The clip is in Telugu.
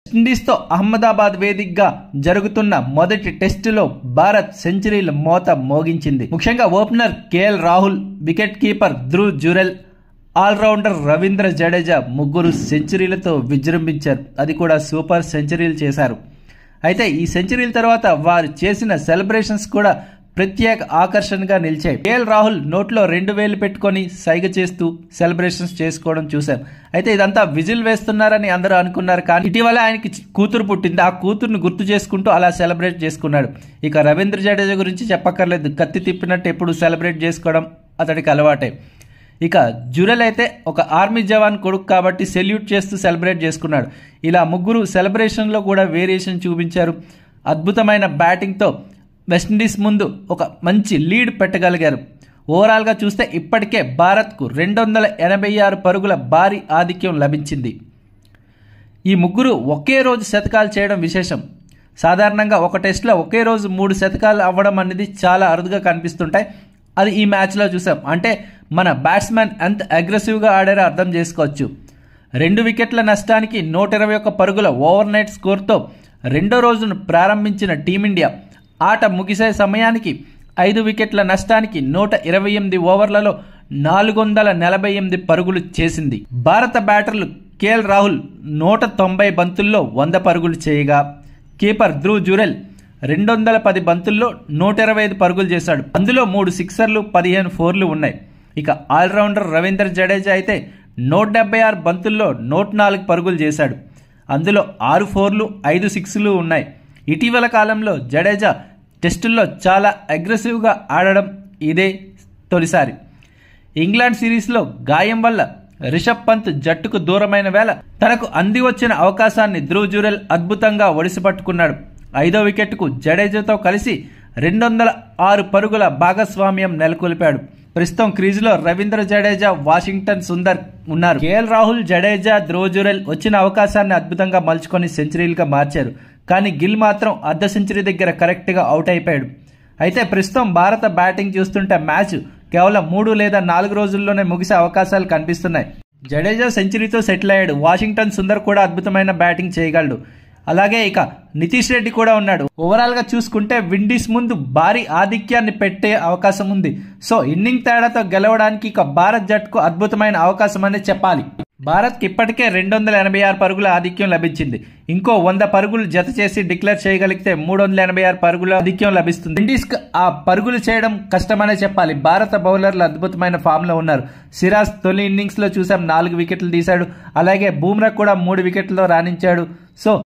వెస్టిండీస్తో అహ్మదాబాద్ వేదికగా జరుగుతున్న మొదటి టెస్టులో భారత్ సెంచరీల మోత మోగించింది. ముఖ్యంగా opener KL Rahul, wicket keeper Dhruv Jurel, all rounder Ravindra Jadeja ముగ్గురు సెంచరీలతో విజృంభించారు. అది కూడా సూపర్ సెంచరీలు చేశారు. అయితే ఈ సెంచరీల తర్వాత వారు చేసిన సెలబ్రేషన్స్ కూడా ప్రత్యేక ఆకర్షణగా నిలిచాయి. కేఎల్ రాహుల్ నోట్లో 2 వేలు పెట్టుకొని సైగ చేస్తూ సెలబ్రేషన్స్ చేసుకోవడం చూశాం. అయితే ఇదంతా విజిల్ వేస్తున్నారని అందరూ అనుకున్నారు. కానీ ఇటీవల ఆయనకి కూతురు పుట్టింది. ఆ కూతురుని గుర్తు చేసుకుంటూ అలా సెలబ్రేట్ చేసుకున్నాడు. ఇక రవీంద్ర జడేజా గురించి చెప్పక్కర్లేదు. కత్తి తిప్పినట్టు ఎప్పుడు సెలబ్రేట్ చేసుకోవడం అతడికి అలవాటే. ఇక జురెల్ అయితే ఒక ఆర్మీ జవాన్ కొడుకు కాబట్టి సెల్యూట్ చేస్తూ సెలబ్రేట్ చేసుకున్నాడు. ఇలా ముగ్గురు సెలబ్రేషన్లో కూడా వేరియేషన్ చూపించారు. అద్భుతమైన బ్యాటింగ్తో వెస్టిండీస్ ముందు ఒక మంచి లీడ్ పెట్టగలిగారు. ఓవరాల్గా చూస్తే ఇప్పటికే భారత్కు 286 పరుగుల భారీ ఆధిక్యం లభించింది. ఈ ముగ్గురు ఒకే రోజు శతకాలు చేయడం విశేషం. సాధారణంగా ఒక టెస్ట్లో ఒకే రోజు 3 శతకాలు అవ్వడం అనేది చాలా అరుదుగా కనిపిస్తుంటాయి. అది ఈ మ్యాచ్లో చూసాం. అంటే మన బ్యాట్స్మెన్ ఎంత అగ్రెసివ్గా ఆడారో అర్థం చేసుకోవచ్చు. 2 వికెట్ల నష్టానికి 121 పరుగుల ఓవర్ నైట్ స్కోర్తో రెండో రోజును ప్రారంభించిన టీమిండియా ఆట ముగిసే సమయానికి 5 వికెట్ల నష్టానికి 128 ఓవర్లలో 448 పరుగులు చేసింది. భారత బ్యాటర్లు కేఎల్ రాహుల్ 190 బంతుల్లో 100 పరుగులు చేయగా, కీపర్ ధ్రువ్ జురెల్ 210 బంతుల్లో 125 పరుగులు చేశాడు. అందులో 3 సిక్సర్లు, 15 ఫోర్లు ఉన్నాయి. ఇక ఆల్రౌండర్ రవీంద్ర జడేజా అయితే 176 బంతుల్లో 104 పరుగులు చేశాడు. అందులో 6 ఫోర్లు, 5 సిక్స్లు ఉన్నాయి. ఇటీవల కాలంలో జడేజా టెస్టుల్లో చాలా అగ్రెసివ్గా ఆడడం ఇదే తొలిసారి. ఇంగ్లాండ్ సిరీస్లో గాయం వల్ల రిషబ్ పంత్ జట్టుకు దూరమైన వేళ తనకు అంది వచ్చిన అవకాశాన్ని ధ్రువ్ జురెల్ అద్భుతంగా ఒడిసిపట్టుకున్నాడు. 5వ వికెట్కు జడేజాతో కలిసి 206 పరుగుల భాగస్వామ్యం నెలకొల్పాడు. ప్రస్తుతం క్రీజులో రవీంద్ర జడేజా, వాషింగ్టన్ సుందర్ ఉన్నారు. కేఎల్ రాహుల్, జడేజా, ధ్రువ్ జురెల్ వచ్చిన అవకాశాన్ని అద్భుతంగా మలుచుకొని సెంచరీలుగా మార్చారు. కానీ గిల్ మాత్రం అర్ధ సెంచరీ దగ్గర కరెక్ట్గా అవుట్ అయిపోయాడు. అయితే ప్రస్తుతం భారత బ్యాటింగ్ చూస్తుంటే మ్యాచ్ కేవలం 3 లేదా 4 రోజుల్లోనే ముగిసే అవకాశాలు కనిపిస్తున్నాయి. జడేజా సెంచరీతో సెటిల్ అయ్యాడు. వాషింగ్టన్ సుందర్ కూడా అద్భుతమైన బ్యాటింగ్ చేయగలడు. అలాగే ఇక నితీష్ రెడ్డి కూడా ఉన్నాడు. ఓవరాల్గా చూసుకుంటే విండీస్ ముందు భారీ ఆధిక్యాన్ని పెట్టే అవకాశం ఉంది. సో ఇన్నింగ్ తేడాతో గెలవడానికి ఇక భారత్ జట్టుకు అద్భుతమైన అవకాశం అనే చెప్పాలి. భారత్కి ఇప్పటికే 286 పరుగుల ఆధిక్యం లభించింది. ఇంకో 100 పరుగులు జత చేసి డిక్లేర్ చేయగలిగితే 386 పరుగుల ఆధిక్యం లభిస్తుంది. విండీస్కి ఆ పరుగులు చేయడం కష్టమనే చెప్పాలి. భారత బౌలర్లు అద్భుతమైన ఫామ్లో ఉన్నారు. సిరాజ్ తొలి ఇన్నింగ్స్లో చూసాం 4 వికెట్లు తీశాడు. అలాగే బూమ్రా కూడా 3 వికెట్లలో రాణించాడు. సో